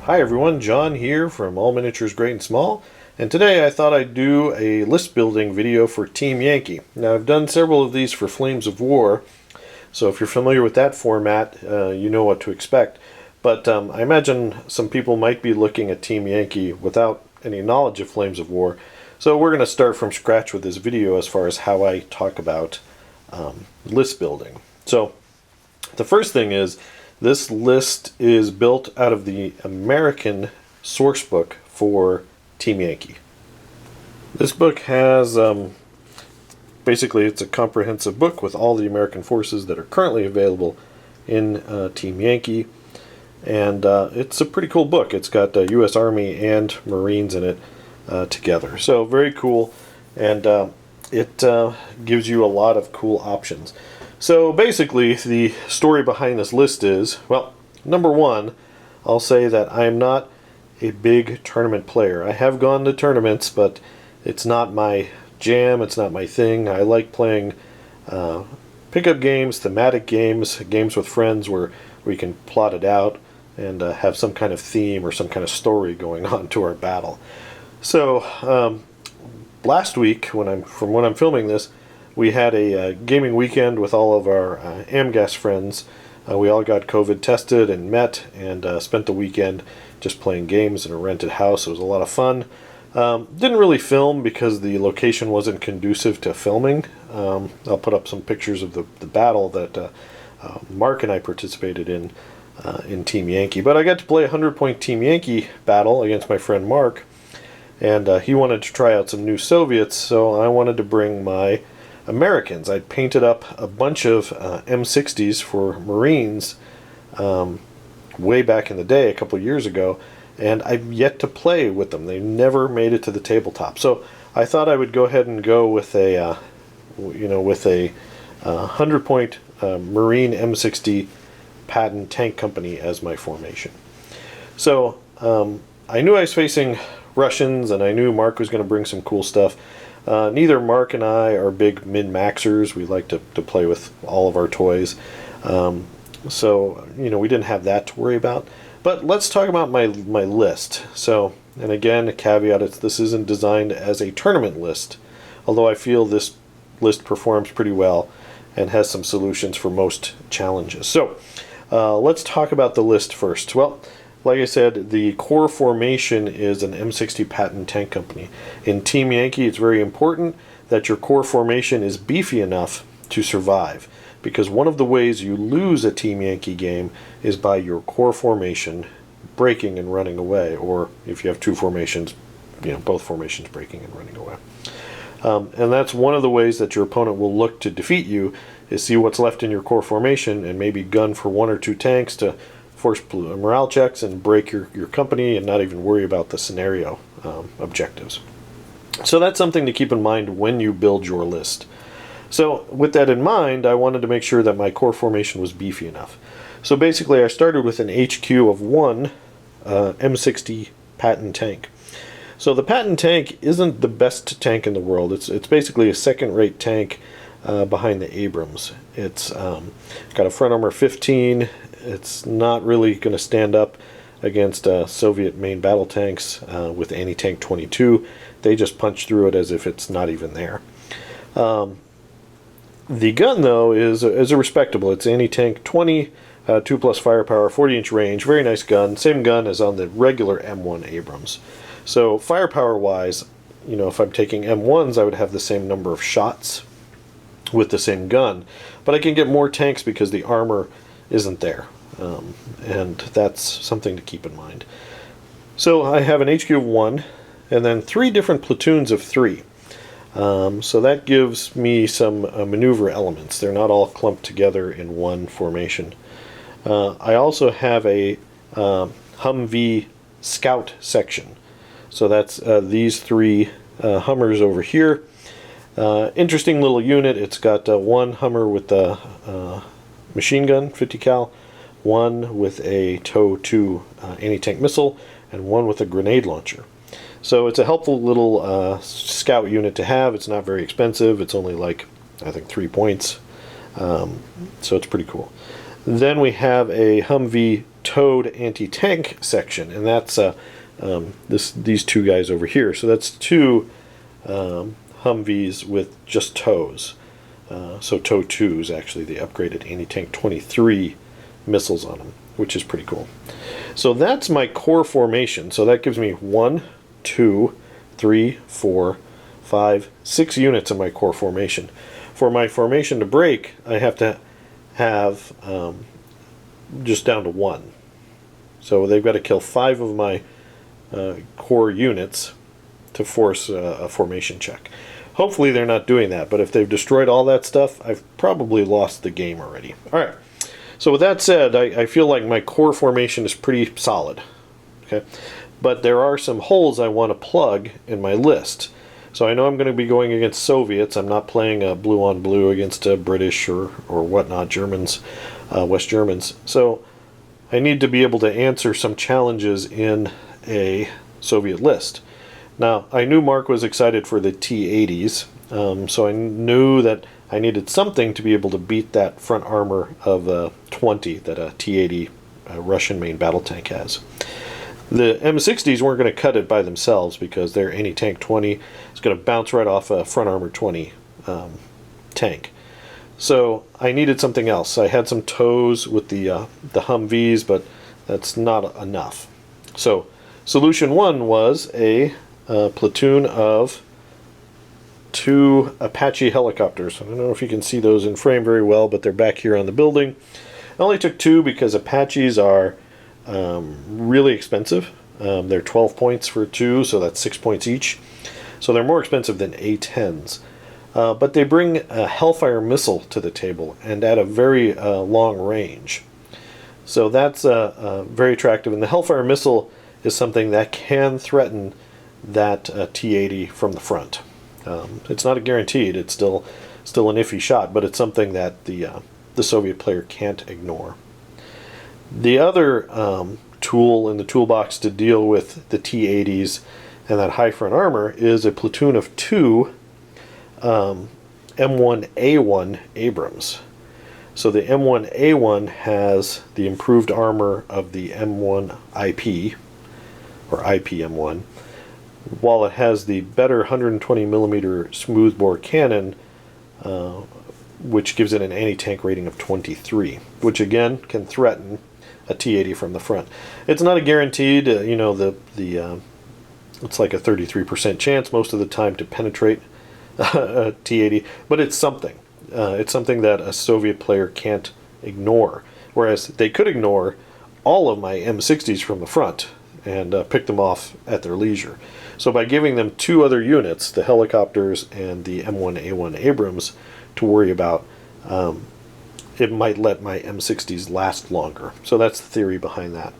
Hi everyone, John here from All Miniatures Great and Small, and today I thought I'd do a list building video for Team Yankee. Now I've done several of these for Flames of War, so if you're familiar with that format, you know what to expect. But I imagine some people might be looking at Team Yankee without any knowledge of Flames of War, so we're going to start from scratch with this video as far as how I talk about list building. So the first thing is, this list is built out of the American source book for Team Yankee. This book has, basically it's a comprehensive book with all the American forces that are currently available in Team Yankee. And it's a pretty cool book. It's got U.S. Army and Marines in it together. So very cool, and it gives you a lot of cool options. So basically, the story behind this list is, well, number one, I'll say that I'm not a big tournament player. I have gone to tournaments, but it's not my jam, it's not my thing. I like playing pickup games, thematic games, games with friends where we can plot it out and have some kind of theme or some kind of story going on to our battle. So last week, from when I'm filming this, we had a gaming weekend with all of our AmGas friends. We all got COVID tested and met and spent the weekend just playing games in a rented house. It was a lot of fun. Didn't really film because the location wasn't conducive to filming. I'll put up some pictures of the battle that Mark and I participated in Team Yankee. But I got to play a 100-point Team Yankee battle against my friend Mark, and he wanted to try out some new Soviets, so I wanted to bring my Americans. I'd painted up a bunch of M60s for Marines way back in the day, a couple years ago, and I've yet to play with them. They never made it to the tabletop. So I thought I would go ahead and go with a, 100-point Marine M60 Patton tank company as my formation. So I knew I was facing Russians, and I knew Mark was going to bring some cool stuff. Neither Mark and I are big min-maxers. We like to play with all of our toys. So, we didn't have that to worry about. But let's talk about my list. So, and again, a caveat, this isn't designed as a tournament list, although I feel this list performs pretty well and has some solutions for most challenges. So, let's talk about the list first. Well, like I said, the core formation is an M60 Patton tank company. In Team Yankee, it's very important that your core formation is beefy enough to survive, because one of the ways you lose a Team Yankee game is by your core formation breaking and running away, or if you have two formations, both formations breaking and running away. And that's one of the ways that your opponent will look to defeat you, is see what's left in your core formation and maybe gun for one or two tanks to force morale checks and break your company and not even worry about the scenario objectives. So that's something to keep in mind when you build your list. So with that in mind, I wanted to make sure that my core formation was beefy enough. So basically I started with an HQ of one M60 Patton tank. So the Patton tank isn't the best tank in the world. It's basically a second-rate tank behind the Abrams. It's got a front armor 15. It's not really going to stand up against Soviet main battle tanks with anti-tank 22. They just punch through it as if it's not even there. The gun, though, is a respectable. It's anti-tank 20, 2+ firepower, 40-inch range. Very nice gun. Same gun as on the regular M1 Abrams. So firepower-wise, if I'm taking M1s, I would have the same number of shots with the same gun. But I can get more tanks because the armor isn't there. And that's something to keep in mind. So I have an HQ of 1 and then 3 different platoons of 3. So that gives me some maneuver elements. They're not all clumped together in one formation. I also have a Humvee scout section. So that's these 3 Hummers over here. Interesting little unit. It's got one Hummer with a machine gun, 50 cal, one with a TOW-2 anti-tank missile, and one with a grenade launcher. So it's a helpful little scout unit to have. It's not very expensive. It's only like, I think, 3 points. So it's pretty cool. Then we have a Humvee towed anti-tank section, and that's these two guys over here. So that's two Humvees with just tows. So tow 2s, actually, the upgraded anti-tank 23 missiles on them, which is pretty cool. So that's my core formation. So that gives me 1, 2, 3, 4, 5, 6 units in my core formation. For my formation to break, I have to have just down to 1. So they've got to kill 5 of my core units to force a formation check. Hopefully they're not doing that, but if they've destroyed all that stuff, I've probably lost the game already. Alright, so with that said, I feel like my core formation is pretty solid. Okay, but there are some holes I want to plug in my list. So I know I'm going to be going against Soviets. I'm not playing blue on blue against British or whatnot, Germans, West Germans. So I need to be able to answer some challenges in a Soviet list. Now, I knew Mark was excited for the T-80s, so I knew that I needed something to be able to beat that front armor of 20 that a T-80 Russian main battle tank has. The M60s weren't going to cut it by themselves because their anti-tank 20 is going to bounce right off a front armor 20 tank. So I needed something else. I had some tows with the Humvees, but that's not enough. So solution one was a platoon of 2 Apache helicopters. I don't know if you can see those in frame very well, but they're back here on the building. I only took 2 because Apaches are really expensive. They're 12 points for 2, so that's 6 points each. So they're more expensive than A-10s. But they bring a Hellfire missile to the table and at a very long range. So that's very attractive. And the Hellfire missile is something that can threaten that T-80 from the front. It's not a guaranteed. It's still an iffy shot, but it's something that the Soviet player can't ignore. The other tool in the toolbox to deal with the T-80s and that high front armor is a platoon of 2 M1A1 Abrams. So the M1A1 has the improved armor of the M1IP, or IPM1, while it has the better 120 millimeter smoothbore cannon, which gives it an anti-tank rating of 23, which again can threaten a T-80 from the front. It's not a guaranteed, it's like a 33% chance most of the time to penetrate a T-80, but it's something. It's something that a Soviet player can't ignore, whereas they could ignore all of my M60s from the front and pick them off at their leisure. So by giving them 2 other units, the helicopters and the M1A1 Abrams, to worry about, it might let my M60s last longer. So that's the theory behind that.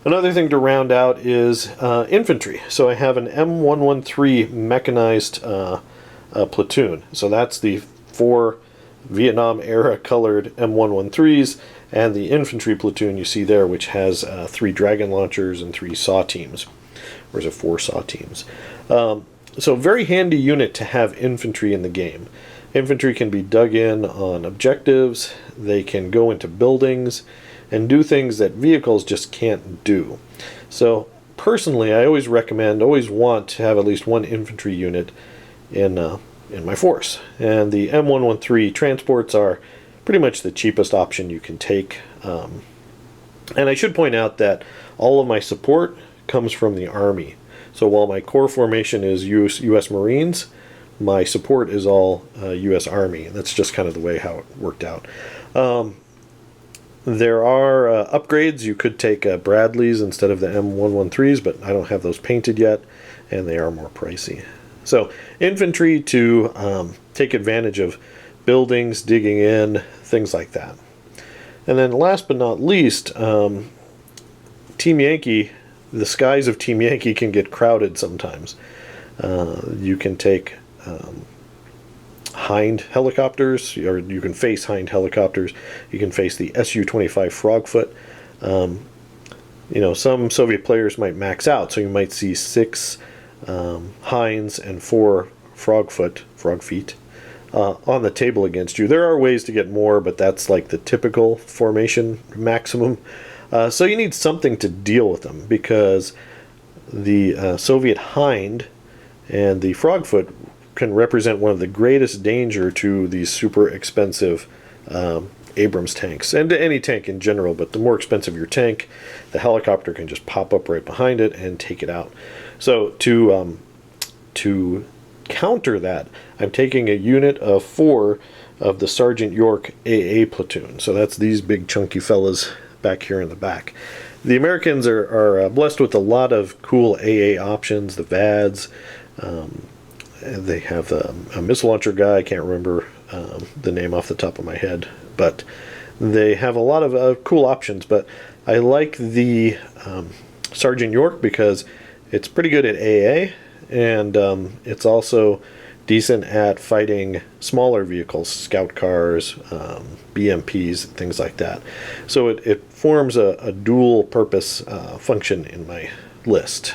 Another thing to round out is infantry. So I have an M113 mechanized platoon. So that's the 4 Vietnam-era colored M113s, and the infantry platoon you see there, which has 3 Dragon launchers and 3 SAW teams. Or is it 4 SAW teams? So very handy unit to have infantry in the game. Infantry can be dug in on objectives, they can go into buildings, and do things that vehicles just can't do. So personally, I always want to have at least 1 infantry unit in my force. And the M113 transports are pretty much the cheapest option you can take. And I should point out that all of my support comes from the Army. So while my core formation is US Marines, my support is all US Army. That's just kind of the way how it worked out. There are upgrades. You could take Bradleys instead of the M113s, but I don't have those painted yet, and they are more pricey. So infantry to take advantage of buildings, digging in, things like that. And then last but not least, Team Yankee, the skies of Team Yankee can get crowded sometimes. You can take Hind helicopters, or you can face Hind helicopters. You can face the Su-25 Frogfoot. Some Soviet players might max out, so you might see 6 Hinds and 4 Frogfeet on the table against you. There are ways to get more, but that's like the typical formation maximum. So you need something to deal with them, because the Soviet Hind and the Frogfoot can represent one of the greatest danger to these super expensive Abrams tanks, and to any tank in general, but the more expensive your tank, the helicopter can just pop up right behind it and take it out. So to counter that, I'm taking a unit of 4 of the Sergeant York AA platoon. So that's these big chunky fellas back here in the back. The Americans are blessed with a lot of cool AA options, the VADs. They have a missile launcher guy, I can't remember the name off the top of my head, but they have a lot of cool options. But I like the Sergeant York because it's pretty good at AA, and it's also decent at fighting smaller vehicles, scout cars, BMPs, things like that. So it forms a dual purpose function in my list.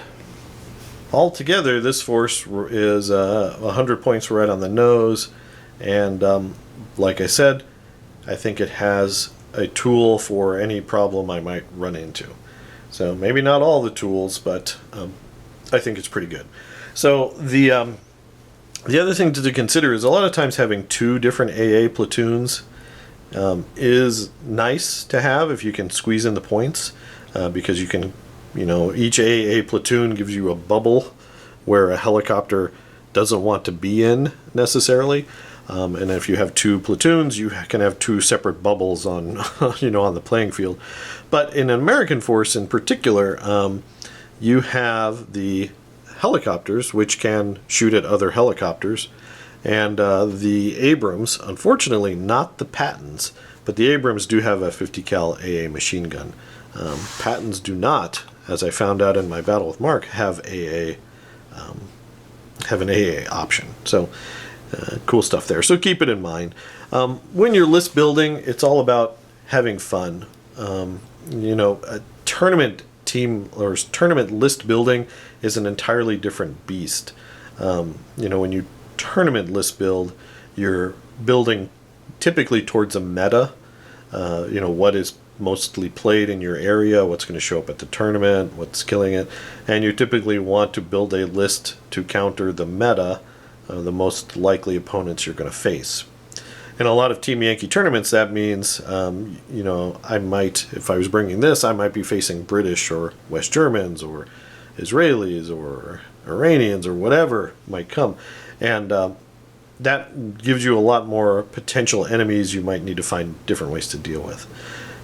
Altogether, this force is 100 points right on the nose, and like I said, I think it has a tool for any problem I might run into. So maybe not all the tools, but I think it's pretty good. So the other thing to consider is a lot of times having 2 different AA platoons is nice to have if you can squeeze in the points, because you can, each AA platoon gives you a bubble where a helicopter doesn't want to be in necessarily. And if you have 2 platoons, you can have 2 separate bubbles on, on the playing field. But in an American force in particular, you have the helicopters, which can shoot at other helicopters, and the Abrams, unfortunately not the Pattons, but the Abrams do have a 50 cal AA machine gun. Pattons do not, as I found out in my battle with Mark, have an AA option. So cool stuff there. So keep it in mind. When you're list building, it's all about having fun. A tournament team or tournament list building is an entirely different beast. When you tournament list build, you're building typically towards a meta. What is mostly played in your area, what's going to show up at the tournament, what's killing it, and you typically want to build a list to counter the meta, the most likely opponents you're going to face. In a lot of Team Yankee tournaments, that means, I might, if I was bringing this, I might be facing British or West Germans or Israelis or Iranians or whatever might come. And that gives you a lot more potential enemies you might need to find different ways to deal with.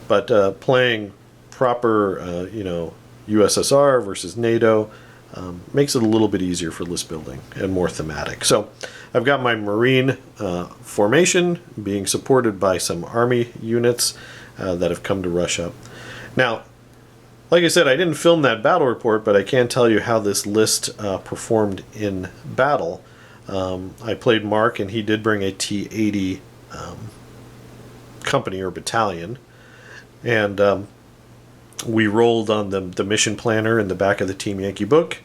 But playing proper, USSR versus NATO makes it a little bit easier for list building and more thematic. So I've got my Marine formation being supported by some Army units that have come to rush up. Now, like I said, I didn't film that battle report, but I can tell you how this list performed in battle. I played Mark, and he did bring a T-80 company or battalion. And we rolled on the mission planner in the back of the Team Yankee book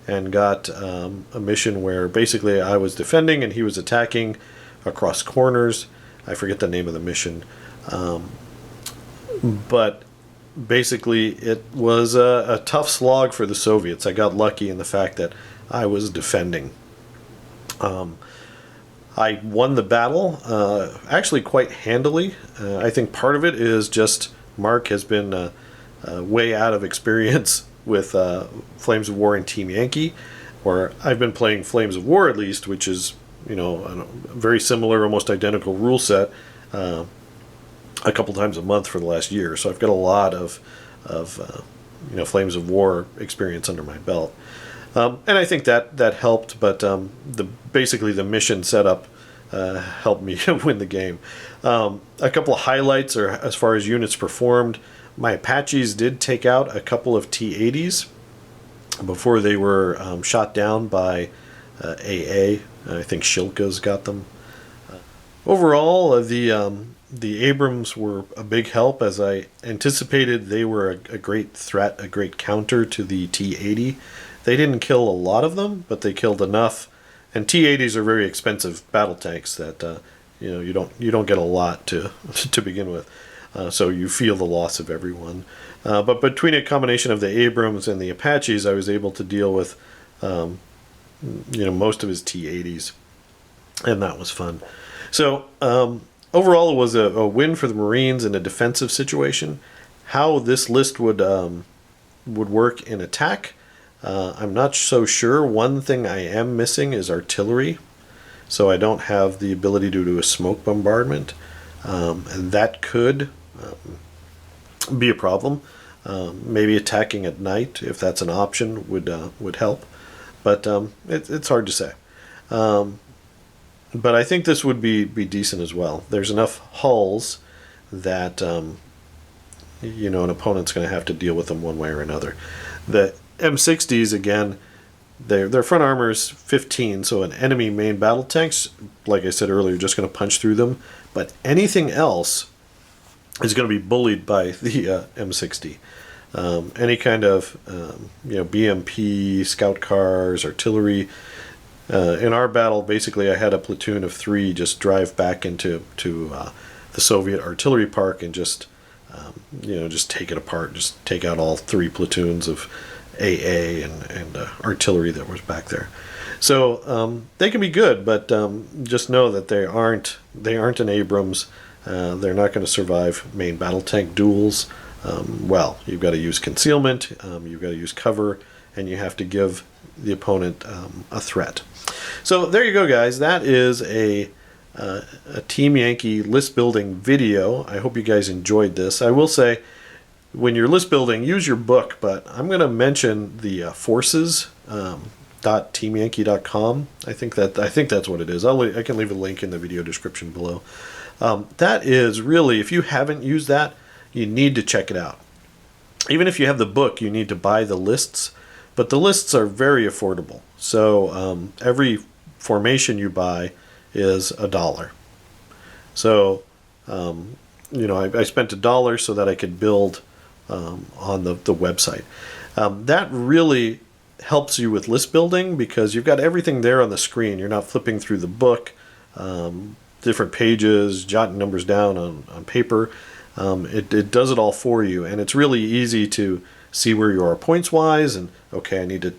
and got a mission where basically I was defending and he was attacking across corners. I forget the name of the mission. But basically it was a tough slog for the Soviets. I got lucky in the fact that I was defending. I won the battle actually quite handily. I think part of it is just Mark has been way out of experience with Flames of War and Team Yankee, or I've been playing Flames of War at least, which is a very similar, almost identical rule set a couple times a month for the last year. So I've got a lot of Flames of War experience under my belt, and I think that helped. But basically the mission setup helped me win the game. A couple of highlights are as far as units performed. My Apaches did take out a couple of T-80s before they were shot down by AA. I think Shilka's got them. Overall, the Abrams were a big help. As I anticipated, they were a great threat, a great counter to the T-80. They didn't kill a lot of them, but they killed enough And T-80s are very expensive battle tanks that you don't get a lot to to begin with. So you feel the loss of everyone. But between a combination of the Abrams and the Apaches, I was able to deal with most of his T-80s, and that was fun. So overall, it was a win for the Marines in a defensive situation. How this list would work in attack, I'm not so sure. One thing I am missing is artillery, so I don't have the ability to do a smoke bombardment, and that could be a problem. Maybe attacking at night, if that's an option, would help, but it's hard to say. But I think this would be decent as well. There's enough hulls that an opponent's going to have to deal with them one way or another. The M60s, again, their front armor is 15, so an enemy main battle tanks, like I said earlier, just going to punch through them. But anything else is going to be bullied by the M60. Any kind of BMP, scout cars, artillery. In our battle, basically, I had a platoon of 3 just drive back into the Soviet artillery park and just take it apart, just take out all 3 platoons of AA and artillery that was back there. So they can be good, but just know that they aren't an Abrams. They're not going to survive main battle tank duels. You've got to use concealment, you've got to use cover, and you have to give the opponent a threat. So there you go, guys. That is a Team Yankee list building video. I hope you guys enjoyed this. I will say, when you're list building, use your book, but I'm going to mention the forces.teamyankee.com. I think that's what it is. I can leave a link in the video description below. That is really, if you haven't used that, you need to check it out. Even if you have the book, you need to buy the lists, but the lists are very affordable. So every formation you buy is $1. So I spent $1 so that I could build on the website. That really helps you with list building because you've got everything there on the screen. You're not flipping through the book, different pages, jotting numbers down on paper. It does it all for you, and it's really easy to see where you are points-wise, and okay, I need to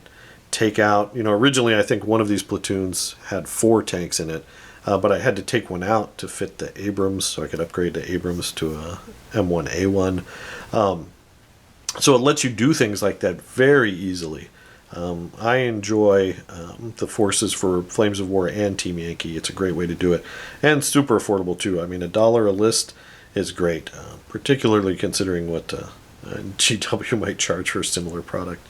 take out, originally I think one of these platoons had 4 tanks in it, but I had to take one out to fit the Abrams, so I could upgrade the Abrams to a M1A1. So it lets you do things like that very easily. I enjoy the forces for Flames of War and Team Yankee. It's a great way to do it, and super affordable too. I mean, $1 a list is great, particularly considering what GW might charge for a similar product.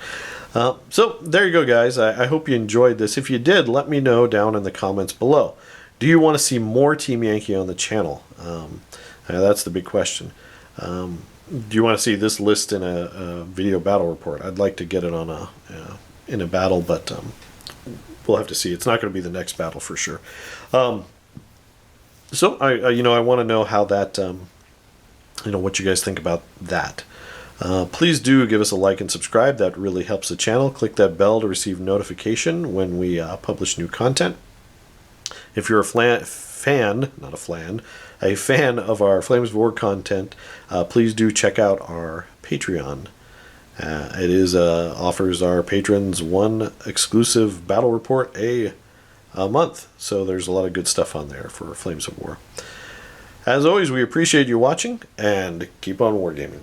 So there you go, guys. I hope you enjoyed this. If you did, let me know down in the comments below. Do you want to see more Team Yankee on the channel? That's the big question. Do you want to see this list in a video battle report? I'd like to get it on in a battle, but we'll have to see. It's not going to be the next battle for sure. So I want to know how that what you guys think about that. Please do give us a like and subscribe. That really helps the channel. Click that bell to receive notification when we publish new content. If you're a fan of our Flames of War content, please do check out our Patreon. It offers our patrons one exclusive battle report a month, so there's a lot of good stuff on there for Flames of War. As always, we appreciate you watching, and keep on wargaming.